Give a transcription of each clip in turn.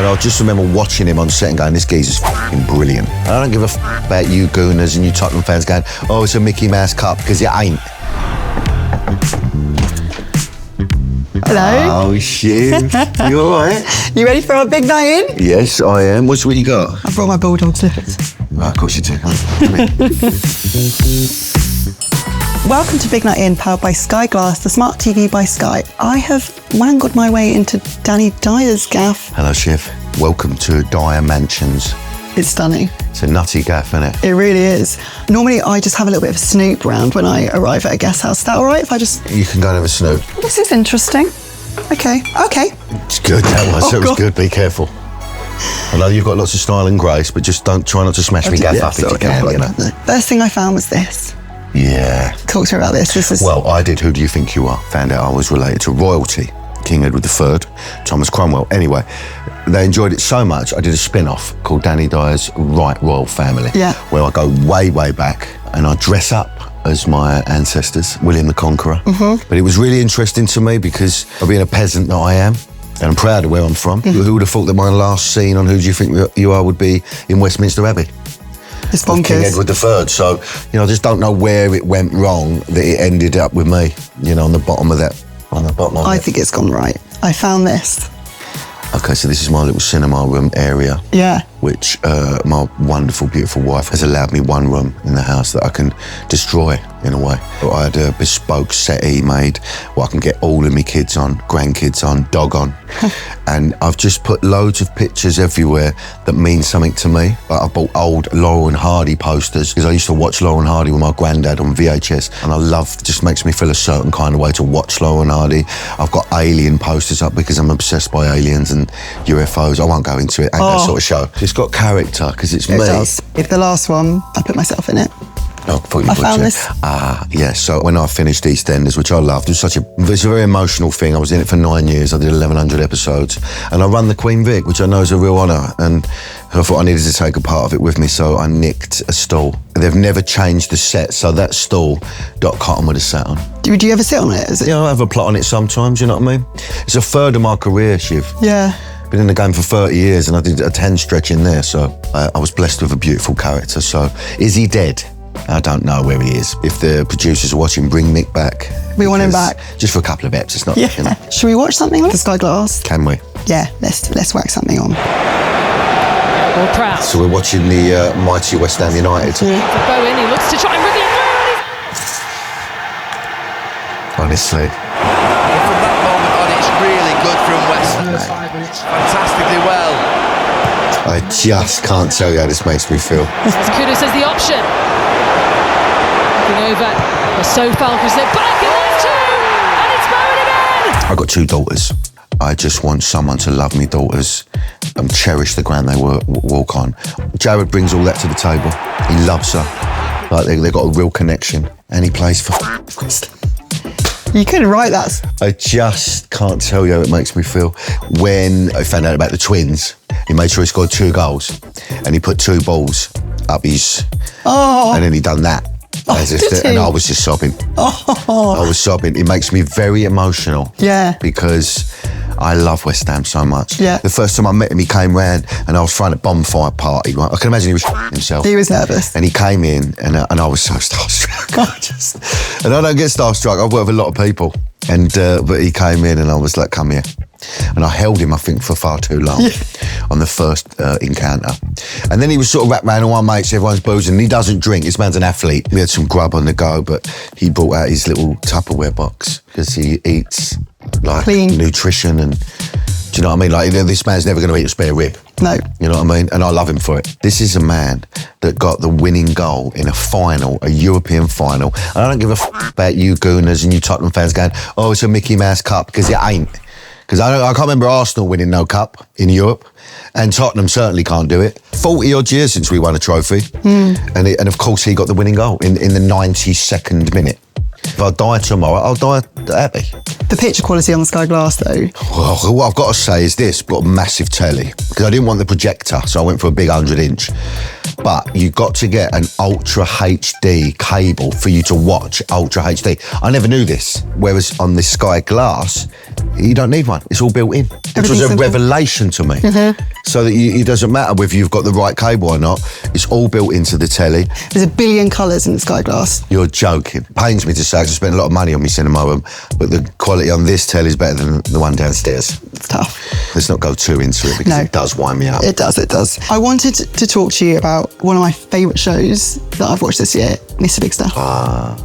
And I just remember watching him on set and going, this geezer's fucking brilliant. And I don't give a f*** about you Gooners and you Tottenham fans going, oh, it's a Mickey Mouse Cup, because it ain't. Hello. Oh, shit. You all right? You ready for our big night in? Yes, I am. What you got? I brought my bulldog slippers. Right, of course you do. Welcome to Big Night In, powered by Sky Glass, the smart TV by Sky. I have wangled my way into Danny Dyer's gaff. Hello, Shiv. Welcome to Dyer Mansions. It's stunning. It's a nutty gaff, isn't it? It really is. Normally, I just have a little bit of a snoop round when I arrive at a guest house. Is that all right if I just... You can go and have a snoop. This is interesting. Okay. It's good, that was. Oh, That was God. good. Be careful. I know you've got lots of style and grace, but just try not to smash me gaff up if you can, you know. First thing I found was this. Yeah. Talk to me about this. This is... Well, I did Who Do You Think You Are? Found out I was related to royalty. King Edward III, Thomas Cromwell. Anyway, they enjoyed it so much, I did a spin-off called Danny Dyer's Right Royal Family, where I go way, way back and I dress up as my ancestors, William the Conqueror. Mm-hmm. But it was really interesting to me because of being a peasant that I am, and I'm proud of where I'm from. Mm-hmm. Who would have thought that my last scene on Who Do You Think You Are would be in Westminster Abbey? It's bonkers. King Edward III. So, I just don't know where it went wrong that it ended up with me, on the bottom of that. I think it's gone right. I found this. Okay, so this is my little cinema room area. Yeah. Which my wonderful, beautiful wife has allowed me one room in the house that I can destroy in a way. I had a bespoke settee made where I can get all of my kids on, grandkids on, dog on. And I've just put loads of pictures everywhere that mean something to me. Like I bought old Laurel and Hardy posters because I used to watch Laurel and Hardy with my granddad on VHS, and I love, just makes me feel a certain kind of way to watch Laurel and Hardy. I've got Alien posters up because I'm obsessed by aliens and UFOs. I won't go into it, ain't that sort of show. It's got character because it's me. It does. If the last one, I put myself in it. Oh, I found this. Yeah, so when I finished EastEnders, which I loved, it's a very emotional thing. I was in it for 9 years. I did 1,100 episodes. And I run the Queen Vic, which I know is a real honour. And I thought I needed to take a part of it with me, so I nicked a stall. They've never changed the set, so that stall, Dot Cotton would have sat on. Do you ever sit on it? Is it? Yeah, I have a plot on it sometimes, you know what I mean? It's a third of my career, Shiv. Yeah. Been in the game for 30 years and I did a 10 stretch in there, so I was blessed with a beautiful character. So, is he dead? I don't know where he is. If the producers are watching, bring Mick back. We want him back. Just for a couple of eps, it's not... Yeah. Should we watch something with the Sky Glass? Can we? Yeah, let's whack something on. Well, Prowse. So we're watching the mighty West Ham United. Yeah. Bowen, he looks to try and bring it through. Honestly. From that moment on, it's really good from West Ham. Fantastically well. I just can't tell you how this makes me feel. Kudus has the option. Looking over. So Falcons, they're back in left two, and it's Bowen again. I've got 2 daughters. I just want someone to love me daughters and cherish the ground they walk on. Jared brings all that to the table. He loves her. Like they've got a real connection. And he plays for West Ham. You could write that. I just can't tell you how it makes me feel. When I found out about the twins, he made sure he scored 2 goals and he put 2 balls up his... Oh. And then he done that. And I was just sobbing. Oh. I was sobbing. It makes me very emotional. Yeah. Because I love West Ham so much. Yeah. The first time I met him, he came round and I was throwing a bonfire party. Right? I can imagine he was himself. He was nervous. And he came in and I was so starstruck. And I don't get starstruck. I've worked with a lot of people. And but he came in and I was like, come here. And I held him, I think, for far too long on the first encounter. And then he was sort of wrapped around all my mates, everyone's boozing. He doesn't drink, this man's an athlete. We had some grub on the go, but he brought out his little Tupperware box because he eats like clean nutrition and, do you know what I mean? Like, this man's never going to eat a spare rib. No. You know what I mean? And I love him for it. This is a man that got the winning goal in a final, a European final. And I don't give a about you Gooners and you Tottenham fans going, oh, it's a Mickey Mouse Cup, because it ain't. Because I can't remember Arsenal winning no cup in Europe, and Tottenham certainly can't do it. 40-odd years since we won a trophy. And of course he got the winning goal in the 92nd minute. If I die tomorrow, I'll die happy. The picture quality on the Sky Glass, though. Well, what I've got to say is this, I've got a massive telly, because I didn't want the projector, so I went for a big 100-inch. But you've got to get an Ultra HD cable for you to watch Ultra HD. I never knew this, whereas on the Sky Glass, you don't need one. It's all built in. Which was Everything's a simple. revelation to me. So that it doesn't matter whether you've got the right cable or not. It's all built into the telly. There's a billion colours in the Sky Glass. You're joking. Pains me to say, 'cause I spent a lot of money on my cinema room, but the quality on this telly is better than the one downstairs. It's tough. Let's not go too into it because No. it does wind me up. It does, it does. I wanted to talk to you about one of my favourite shows that I've watched this year, Mr. Big Stuff.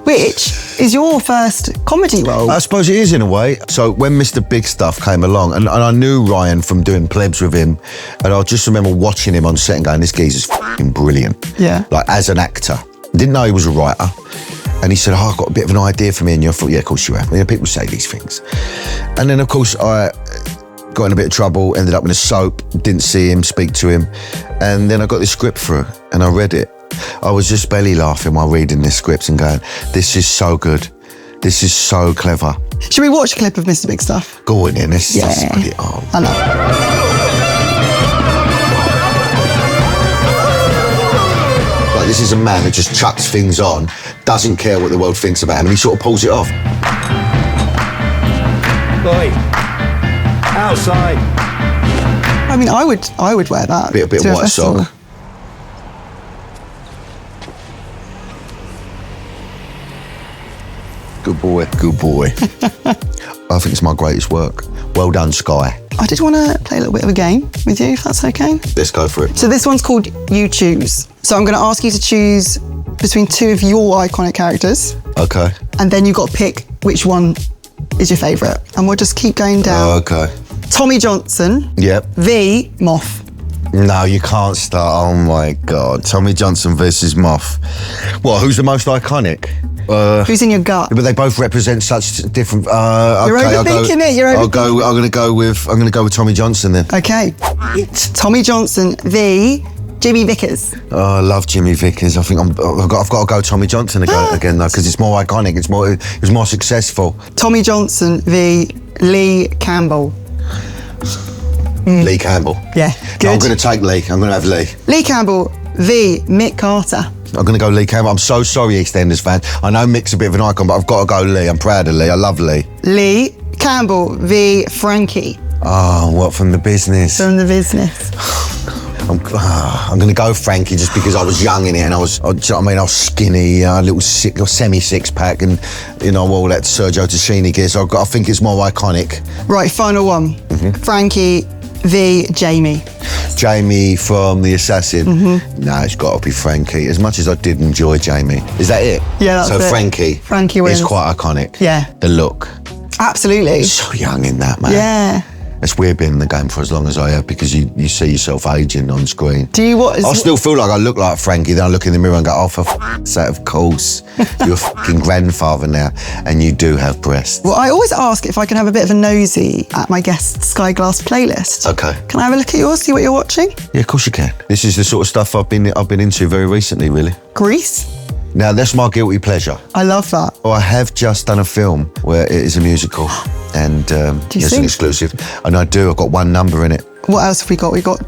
Which is your first comedy role. I suppose it is in a way. So when Mr. Big Stuff came along, and I knew Ryan from doing Plebs with him, and I just remember watching him on set and going, this geezer's f***ing brilliant. Yeah. Like, as an actor. Didn't know he was a writer. And he said, I've got a bit of an idea for me. And I thought, yeah, of course you have. You know, people say these things. And then, of course, I got in a bit of trouble, ended up in a soap, didn't see him, speak to him. And then I got this script through, and I read it. I was just belly laughing while reading this script and going, this is so good. This is so clever. Should we watch a clip of Mr. Big Stuff? Go on in, this Yeah. is bloody on. I love it. Like, this is a man that just chucks things on, doesn't care what the world thinks about him, and he sort of pulls it off. Boy, outside. I mean, I would wear that. Bit to of a white festival. sock. Good boy, good boy. I think it's my greatest work. Well done, Sky. I did want to play a little bit of a game with you, if that's okay. Let's go for it. So this one's called You Choose. So I'm going to ask you to choose between two of your iconic characters, Okay. and then you've got to pick which one is your favourite. And we'll just keep going down. Okay. Tommy Johnson Yep. v Moth. No, you can't start. Oh my God. Tommy Johnson versus Moth. What, who's the most iconic? Who's in your gut? But they both represent such different. You're okay, overthinking it, you're I'm gonna go with Tommy Johnson then. Okay. Tommy Johnson v Jimmy Vickers. Oh, I love Jimmy Vickers. I think I've got to go Tommy Johnson again though, because it's more iconic. It was more successful. Tommy Johnson v Lee Campbell. Lee Campbell. Yeah, good. No, I'm gonna take Lee. I'm gonna have Lee. Lee Campbell v Mick Carter. I'm going to go Lee Campbell. I'm so sorry, EastEnders fan. I know Mick's a bit of an icon, but I've got to go Lee. I'm proud of Lee. I love Lee. Lee Campbell v Frankie Oh, what, from The Business? from The Business. I'm going to go Frankie just because I was young in it and I was skinny, a little semi-six pack and, all that Sergio Tacchini gear. So I think it's more iconic. Right, final one. Mm-hmm. Frankie v Jamie. Jamie from The Assassin. No, it's got to be Frankie. As much as I did enjoy Jamie. Is that it? Yeah, that's so it. Frankie wins. is quite iconic. Yeah. The look. Absolutely. So young in that, man. Yeah. It's weird being in the game for as long as I have because you see yourself aging on screen. Do you what? I still feel like I look like Frankie, then I look in the mirror and go, oh, for f***ing sake, of course. You're a fucking grandfather now and you do have breasts. Well, I always ask if I can have a bit of a nosy at my guest Sky Glass playlist. Okay. Can I have a look at yours, see what you're watching? Yeah, of course you can. This is the sort of stuff I've been into very recently, really. Grease. Now, that's my guilty pleasure. I love that. I have just done a film where it is a musical and Do you it's sing? an exclusive. And I do, I've got one number in it. What else have we got? We've got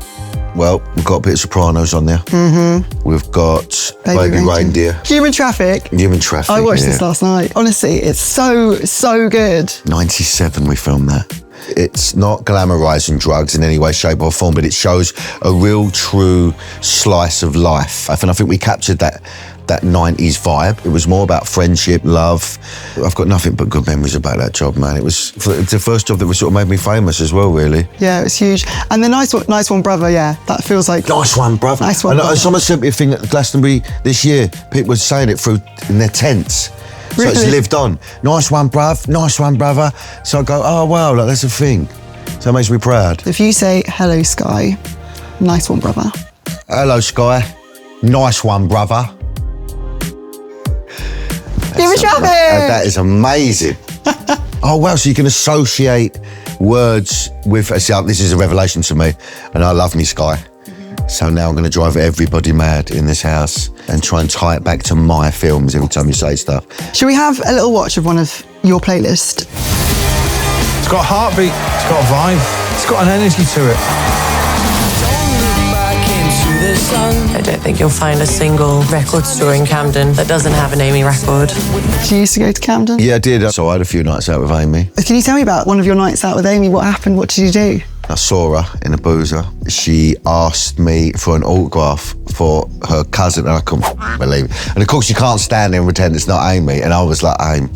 Well, we've got a bit of Sopranos on there. Mm-hmm. We've got Baby Reindeer. Human Traffic. Human Traffic. I watched yeah. this last night. Honestly, it's so good. 97 we filmed that. It's not glamorising drugs in any way, shape or form, but it shows a real true slice of life. And I think we captured that 90s vibe. It was more about friendship, love. I've got nothing but good memories about that job, man. It's the first job that was sort of made me famous as well, really. Yeah, it was huge. And the Nice One Brother, yeah, that feels like... Nice one, brother. Nice one, And brother. someone sent me a thing at Glastonbury this year. People were saying it through in their tents. So it's Really? lived on. Nice one, bruv. Nice one, brother. So I go, oh, wow, like, that's a thing. So it makes me proud. If you say, hello, Sky, nice one, brother. Hello, Sky. Nice one, brother. Human Traffic! That is amazing. Oh, wow, so you can associate words with... See, this is a revelation to me, and I love me Sky. So now I'm going to drive everybody mad in this house and try and tie it back to my films every time you say stuff. Should we have a little watch of one of your playlist? It's got a heartbeat, it's got a vibe, it's got an energy to it. Don't look back into the sun. I don't think you'll find a single record store in Camden that doesn't have an Amy record. Did you used to go to Camden? Yeah, I did. So I had a few nights out with Amy. Can you tell me about one of your nights out with Amy? What happened? What did you do? I saw her in a boozer. She asked me for an autograph for her cousin, and I couldn't believe it. And of course, you can't stand there and pretend it's not Amy. And I was like, Amy,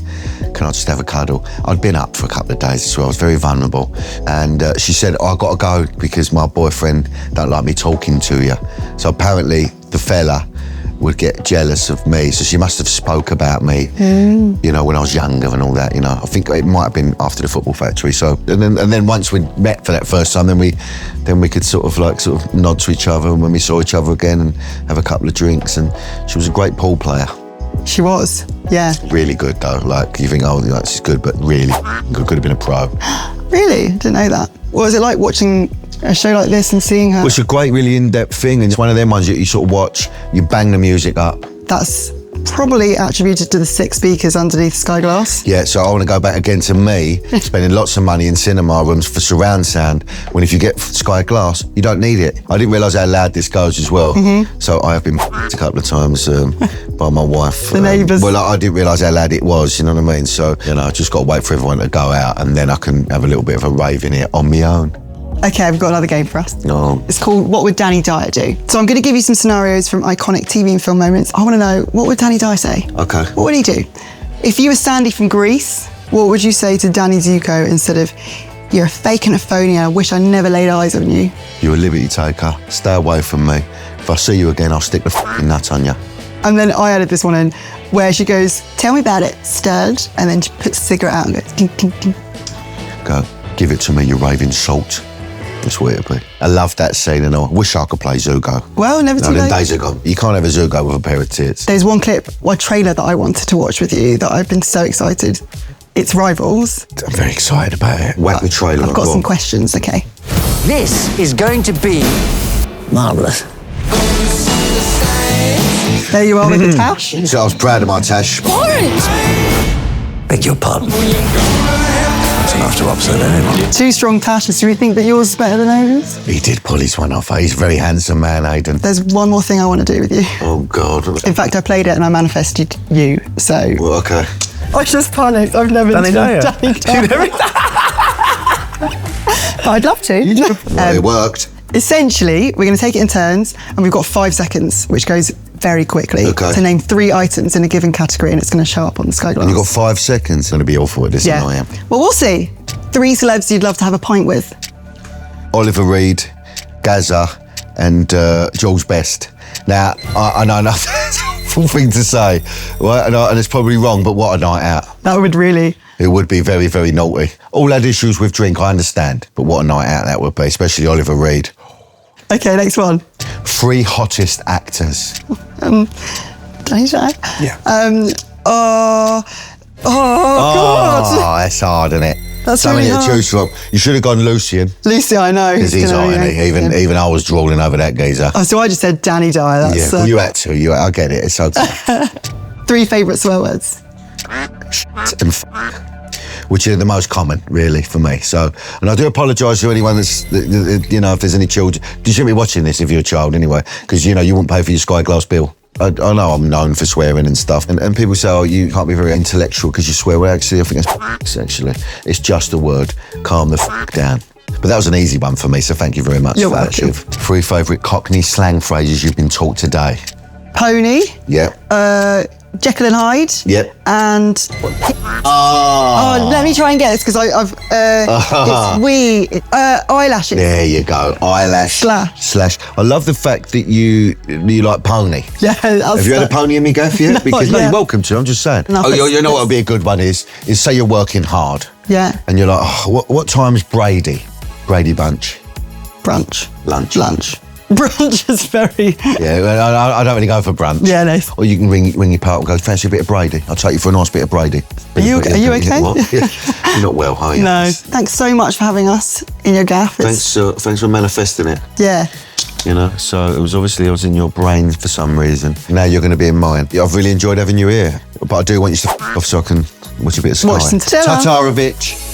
can I just have a cuddle? I'd been up for a couple of days as well. I was very vulnerable. And she said, oh, I've got to go because my boyfriend don't like me talking to you. So apparently the fella would get jealous of me, so she must have spoke about me, you know, when I was younger and all that, you know. I think it might have been after the Football Factory. So, and then once we met for that first time, then we could sort of nod to each other when we saw each other again and have a couple of drinks. And she was a great pool player. She was, yeah. Really good though. Like you think, oh, like, she's good, but really good. Could have been a pro. Really? Didn't know that. What was it like watching a show like this and seeing her? Well, it's a great, really in-depth thing, and it's one of them ones that you sort of watch, you bang the music up. That's probably attributed to the 6 speakers underneath Sky Glass. Yeah, so I want to go back again to me spending lots of money in cinema rooms for surround sound, when if you get Sky Glass, you don't need it. I didn't realise how loud this goes as well. So I have been a couple of times by my wife. The neighbours. Well, I didn't realise how loud it was, you know what I mean? So, you know, I just got to wait for everyone to go out and then I can have a little bit of a rave in it on my own. Okay, I've got another game for us. No. It's called What Would Danny Dyer Do? So I'm going to give you some scenarios from iconic TV and film moments. I want to know, what would Danny Dyer say? Okay. What would he do? If you were Sandy from Greece, what would you say to Danny Zuko instead of, you're a fake and a phony and I wish I never laid eyes on you? You're a liberty taker. Stay away from me. If I see you again, I'll stick the f***ing nut on you. And then I added this one in where she goes, tell me about it, stud. And then she puts a cigarette out and goes, ding, ding, ding. Go, give it to me, you raving salt. That's what it'd be. I love that scene and I wish I could play Zuko. Well, never too No, late. them days are gone. You can't have a Zuko with a pair of tits. There's one clip, one trailer that I wanted to watch with you that I've been so excited. It's Rivals. I'm very excited about it. Whack the trailer. I've got go some on. questions, okay? This is going to be marvellous. There you are with the tash. So I was proud of my Tash. Beg your pardon. That's enough to upset anyone. 2 strong tashes. Do you think that yours is better than Aiden's? He did pull his one off. He's a very handsome man, Aiden. There's one more thing I want to do with you. Oh, God. In fact, I played it and I manifested you, so... Well, okay. I just panicked. I've never Danny Dyer. Danny Dyer. I'd love to. Well, it worked. Essentially, we're going to take it in turns and we've got 5 seconds, which goes very quickly, Okay. to name 3 items in a given category and it's going to show up on the Sky Glass. And you've got 5 seconds. It's going to be awful at this, Yeah. I am. Well, we'll see. 3 celebs you'd love to have a pint with. Oliver Reed, Gaza, and Jules Best. Now, I know nothing. Full thing to say, right? And it's probably wrong, but what a night out. That would really... It would be very, very naughty. All had issues with drink, I understand, but what a night out that would be, especially Oliver Reed. Okay, next one. 3 hottest actors. Danny Dyer. Yeah. God. Oh, that's hard, isn't it? That's so really many to hard. choose from. You should have gone Lucian, Lucy, I know. because he's gonna- hot, isn't he? Even I was drooling over that geezer. Oh, so I just said Danny Dyer. Yeah, That's well, you had to. I get it. It's okay. 3 favourite swear words. And which are the most common, really, for me. So, and I do apologise to anyone that's, you know, if there's any children. You shouldn't be watching this if you're a child anyway, because, you know, you wouldn't pay for your Sky Glass bill. I know I'm known for swearing and stuff, and people say, oh, you can't be very intellectual because you swear. Well, actually, I think that's actually. It's just a word. Calm the down. But that was an easy one for me, so thank you very much. You're for that, welcome. Shiv. 3 favourite Cockney slang phrases you've been taught today. Pony, Yeah. Jekyll and Hyde, Yep. and... Oh, let me try and get this, because I've... it's eyelashes. There you go. Eyelash. Slash. I love the fact that you like pony. Yeah, Have you had a pony in me gaff yet? No, Because yeah. you're welcome to. I'm just saying. No, you know what would be a good one is say you're working hard. Yeah. And you're like, oh, what time's Brady? Brady Bunch. Brunch. Lunch. Brunch is very... Yeah, I don't really go for brunch. Yeah, no. Or you can ring your partner and go, fancy a bit of Brady? I'll take you for a nice bit of Brady. Are you okay? What? Yeah. You're not well, are you? No. Thanks so much for having us in your gaff. Thanks for manifesting it. Yeah. You know, so it was obviously I was in your brain for some reason. Now you're going to be in mine. Yeah, I've really enjoyed having you here, but I do want you to off so I can watch a bit of Sky. Watch some Stella. Tatarovich.